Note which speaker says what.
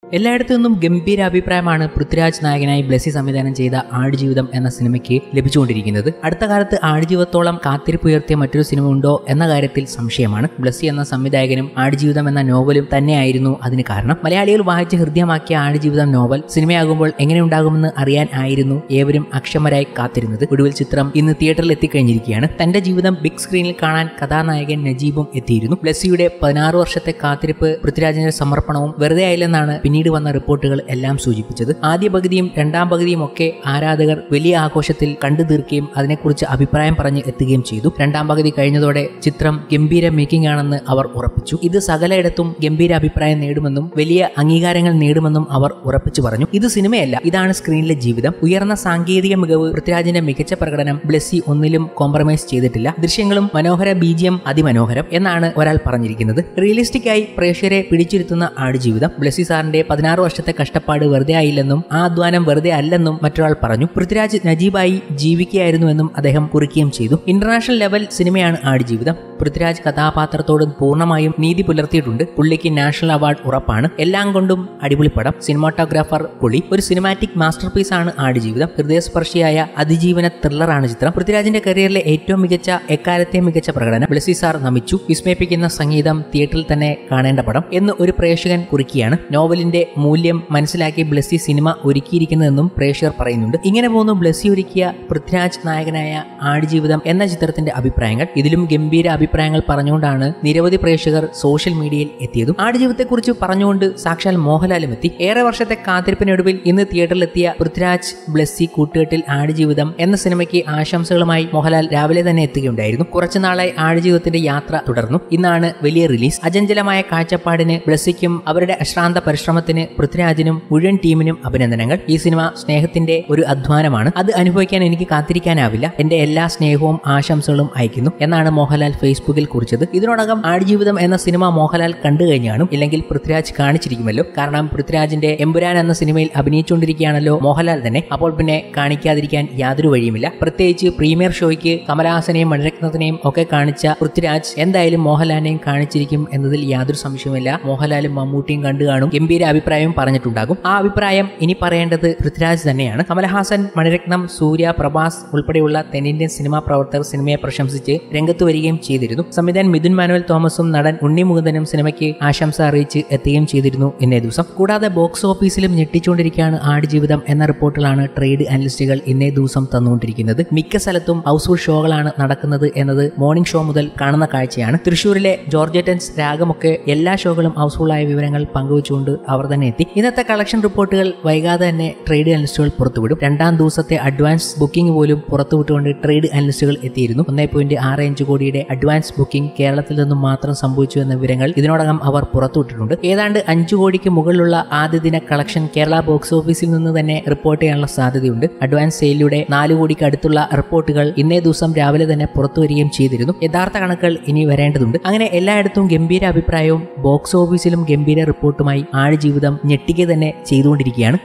Speaker 1: എല്ലായിടത്തു നിന്നും ഗംഭീര അഭിപ്രായമാണ് പൃഥ്വിരാജ് നായകനായി ബ്ലെസ്സി സംവിധാനം ചെയ്ത ആടുജീവിതം എന്ന സിനിമയ്ക്ക് ലഭിച്ചുകൊണ്ടിരിക്കുന്നത്. അടുത്ത കാലത്ത് ആടുജീവിതത്തോളം കാത്തിരിപ്പുയർത്തിയ മറ്റൊരു സിനിമ ഉണ്ടോ എന്ന കാര്യത്തിൽ സംശയമാണ്. ബ്ലെസ്സി എന്ന സംവിധായകനും ആടുജീവിതം എന്ന നോവലും തന്നെയായിരുന്നു അതിന് കാരണം. മലയാളികൾ വായിച്ച് ഹൃദ്യമാക്കിയ ആടുജീവിതം നോവൽ സിനിമയാകുമ്പോൾ എങ്ങനെയുണ്ടാകുമെന്ന് അറിയാൻ ആയിരുന്നു ഏവരും അക്ഷമരായി കാത്തിരുന്നത്. ഒടുവിൽ ചിത്രം ഇന്ന് തിയേറ്ററിൽ എത്തിക്കഴിഞ്ഞിരിക്കുകയാണ്. തന്റെ ജീവിതം ബിഗ് സ്ക്രീനിൽ കാണാൻ കഥാനായകൻ നജീബും എത്തിയിരുന്നു. ബ്ലെസ്സിയുടെ 16 വർഷത്തെ കാത്തിരിപ്പ് പൃഥ്വിരാജിന്റെ സമർപ്പണവും വെറുതെ ആയില്ലെന്നാണ് പിന്നീട് വന്ന റിപ്പോർട്ടുകൾ എല്ലാം സൂചിപ്പിച്ചത്. ആദ്യ പകുതിയും രണ്ടാം പകുതിയും ഒക്കെ ആരാധകർ വലിയ ആഘോഷത്തിൽ കണ്ടു തീർക്കുകയും അതിനെക്കുറിച്ച് അഭിപ്രായം പറഞ്ഞ് എത്തുകയും ചെയ്തു. രണ്ടാം പകുതി കഴിഞ്ഞതോടെ ചിത്രം ഗംഭീര മേക്കിംഗ് ആണെന്ന് അവർ ഉറപ്പിച്ചു. ഇത് സകലയിടത്തും ഗംഭീര അഭിപ്രായം നേടുമെന്നും വലിയ അംഗീകാരങ്ങൾ നേടുമെന്നും അവർ ഉറപ്പിച്ചു പറഞ്ഞു. ഇത് സിനിമയല്ല, ഇതാണ് സ്ക്രീനിലെ ജീവിതം. ഉയർന്ന സാങ്കേതിക മികവ്, പൃഥ്വിരാജിന്റെ മികച്ച പ്രകടനം, ബ്ലെസ്സി ഒന്നിലും കോംപ്രമൈസ് ചെയ്തിട്ടില്ല. ദൃശ്യങ്ങളും മനോഹര ബിജിഎം അതിമനോഹരം എന്നാണ് ഒരാൾ പറഞ്ഞിരിക്കുന്നത്. റിയലിസ്റ്റിക് ആയി പ്രേക്ഷകരെ പിടിച്ചിരുത്തുന്ന ആടുജീവിതം. ബ്ലെസ്സി സാറിന്റെ 16 വർഷത്തെ കഷ്ടപ്പാട് വെറുതെ ആയില്ലെന്നും ആ അധ്വാനം വെറുതെ അല്ലെന്നും മറ്റൊരാൾ പറഞ്ഞു. പൃഥ്വിരാജ് നജീബായി ജീവിക്കുകയായിരുന്നുവെന്നും അദ്ദേഹം കുറിക്കുകയും ചെയ്തു. ഇന്റർനാഷണൽ ലെവൽ സിനിമയാണ് ആടുജീവിതം. പൃഥ്വിരാജ് കഥാപാത്രത്തോട് പൂർണ്ണമായും നീതി പുലർത്തിയിട്ടുണ്ട്. പുള്ളിക്ക് നാഷണൽ അവാർഡ് ഉറപ്പാണ്. എല്ലാം കൊണ്ടും അടിപൊളി പടം. സിനിമാറ്റോഗ്രാഫർ പൊളി. ഒരു സിനിമാറ്റിക് മാസ്റ്റർ പീസ് ആണ് ആടുജീവിതം. ഹൃദയസ്പർശിയായ അതിജീവന ത്രില്ലറാണ് ചിത്രം. പൃഥ്വിരാജിന്റെ കരിയറിലെ ഏറ്റവും മികച്ച എക്കാലത്തെ മികച്ച പ്രകടനം. ബ്ലെസ്സി സാർ നമിച്ചു. വിസ്മയിപ്പിക്കുന്ന സംഗീതം, തിയേറ്ററിൽ തന്നെ കാണേണ്ട പടം എന്ന് ഒരു പ്രേക്ഷകൻ കുറിക്കുകയാണ്. നോവലിന്റെ മൂല്യം മനസ്സിലാക്കി ബ്ലെസ്സി സിനിമ ഒരുക്കിയിരിക്കുന്നതെന്നും പ്രേക്ഷകർ പറയുന്നുണ്ട്. ഇങ്ങനെ പോകുന്നു ബ്ലെസ്സി ഒരുക്കിയ പൃഥ്വിരാജ് നായകനായ ആടുജീവിതം എന്ന ചിത്രത്തിന്റെ അഭിപ്രായങ്ങൾ. ഇതിലും ഗംഭീര അഭിപ്രായങ്ങൾ പറഞ്ഞുകൊണ്ടാണ് നിരവധി പ്രേക്ഷകർ സോഷ്യൽ മീഡിയയിൽ എത്തിയതും. ആടുജീവിതത്തെക്കുറിച്ച് പറഞ്ഞുകൊണ്ട് സാക്ഷാൽ മോഹൻലാലും എത്തി. ഏറെ വർഷത്തെ കാത്തിരിപ്പിനൊടുവിൽ ഇന്ന് തിയേറ്ററിലെത്തിയ പൃഥ്വിരാജ് ബ്ലെസ്സി കൂട്ടുകെട്ടിൽ ആടുജീവിതം എന്ന സിനിമയ്ക്ക് ആശംസകളുമായി മോഹൻലാൽ രാവിലെ തന്നെ എത്തുകയുണ്ടായിരുന്നു. കുറച്ചുനാളായി ആടുജീവിതത്തിന്റെ യാത്ര തുടർന്നു. ഇന്നാണ് വലിയ റിലീസ്. അചഞ്ചലമായ കാഴ്ചപ്പാടിന് ബ്ലെസ്സിക്കും അവരുടെ അശ്രാന്ത പരിശ്രമത്തിന് പൃഥ്വിരാജിനും മുഴുവൻ ടീമിനും അഭിനന്ദനങ്ങൾ. ഈ സിനിമ സ്നേഹത്തിന്റെ ഒരു അധ്വാനമാണ്. അത് അനുഭവിക്കാൻ എനിക്ക് കാത്തിരിക്കാനാവില്ല. എന്റെ എല്ലാ സ്നേഹവും ആശംസകളും അയക്കുന്നു എന്നാണ് മോഹൻലാൽ ഫേസ്ബുക്കിൽ കുറിച്ചത്. ഇതിനോടകം ആടുജീവിതം എന്ന സിനിമ മോഹൻലാൽ കണ്ടു കഴിഞ്ഞാണ്. ഇല്ലെങ്കിൽ പൃഥ്വിരാജ് കാണിച്ചിരിക്കുമല്ലോ. കാരണം പൃഥ്വിരാജിന്റെ എമ്പുരാൻ എന്ന സിനിമയിൽ അഭിനയിച്ചുകൊണ്ടിരിക്കുകയാണല്ലോ മോഹൻലാൽ തന്നെ. അപ്പോൾ പിന്നെ കാണിക്കാതിരിക്കാൻ യാതൊരു വഴിയുമില്ല. പ്രത്യേകിച്ച് പ്രീമിയർ ഷോയ്ക്ക് കമലഹാസനെയും മണിരത്നത്തിനെയും ഒക്കെ കാണിച്ച പൃഥ്വിരാജ് എന്തായാലും മോഹൻലാലിനെയും കാണിച്ചിരിക്കും എന്നതിൽ യാതൊരു സംശയവുമില്ല. മോഹൻലാലും മമ്മൂട്ടിയും കണ്ടു കാണും. ഗംഭീര അഭിപ്രായവും പറഞ്ഞിട്ടുണ്ടാകും. ആ അഭിപ്രായം ഇനി പറയേണ്ടത് പൃഥ്വിരാജ് തന്നെയാണ്. കമലഹാസൻ, മണിരത്നം, സൂര്യ, പ്രഭാസ് ഉൾപ്പെടെയുള്ള തെന്നിന്ത്യൻ സിനിമാ പ്രവർത്തകർ സിനിമയെ പ്രശംസിച്ച് രംഗത്ത് വരികയും ചെയ്തിരുന്നു. സംവിധായകൻ മിഥുൻ മാനുവൽ തോമസും നടൻ ഉണ്ണി മുകുന്ദനും സിനിമയ്ക്ക് ആശംസ അറിയിച്ച് എത്തുകയും ചെയ്തിരുന്നു ഇന്നേ ദിവസം. കൂടാതെ ബോക്സ് ഓഫീസിലും ഞെട്ടിച്ചുകൊണ്ടിരിക്കുകയാണ് ആടുജീവിതം എന്ന റിപ്പോർട്ടിലാണ് ട്രേഡ് അനലിസ്റ്റുകൾ ഇന്നേ ദിവസം തന്നുകൊണ്ടിരിക്കുന്നത്. മിക്ക സ്ഥലത്തും ഹൗസ്ഫുൾ ഷോകളാണ് നടക്കുന്നത് എന്നത് മോർണിംഗ് ഷോ മുതൽ കാണുന്ന കാഴ്ചയാണ്. തൃശ്ശൂരിലെ ജോർജറ്റൻസ് രാഗമൊക്കെ എല്ലാ ഷോകളും ഹൗസ്ഫുൾ ആയ വിവരങ്ങൾ പങ്കുവച്ചുകൊണ്ട് അവർ തന്നെ എത്തി. ഇന്നത്തെ കളക്ഷൻ റിപ്പോർട്ടുകൾ വൈകാതെ തന്നെ ട്രേഡ് അനലിസ്റ്റുകൾ പുറത്തുവിടും. രണ്ടാം ദിവസത്തെ അഡ്വാൻസ് ബുക്കിംഗ് പോലും പുറത്തുവിട്ടുകൊണ്ട് ട്രേഡ് അനലിസ്റ്റുകൾ എത്തിയിരുന്നു. 1.65 കോടിയുടെ അഡ്വാൻസ് ബുക്കിംഗ് കേരളത്തിൽ നിന്നും മാത്രം സംഭവിച്ചു എന്ന വിവരങ്ങൾ ഇതിനോടകം അവർ പുറത്തുവിട്ടിട്ടുണ്ട്. ഏതാണ്ട് 5 കോടിക്ക് മുകളിലുള്ള ആദ്യ ദിന കളക്ഷൻ കേരള ബോക്സ് ഓഫീസിൽ നിന്ന് തന്നെ റിപ്പോർട്ട് ചെയ്യാനുള്ള സാധ്യതയുണ്ട്. അഡ്വാൻസ് സെയിലൂടെ 4 കോടിക്ക് അടുത്തുള്ള റിപ്പോർട്ടുകൾ ഇന്നേ ദിവസം രാവിലെ തന്നെ പുറത്തു വരികയും ചെയ്തിരുന്നു. യഥാർത്ഥ കണക്കുകൾ ഇനി വരേണ്ടതുണ്ട്. അങ്ങനെ എല്ലായിടത്തും ഗംഭീര അഭിപ്രായവും ബോക്സ് ഓഫീസിലും ഗംഭീര റിപ്പോർട്ടുമായി ആടുജീവിതം ഞെട്ടിക്കുക തന്നെ ചെയ്തുകൊണ്ടിരിക്കുകയാണ്.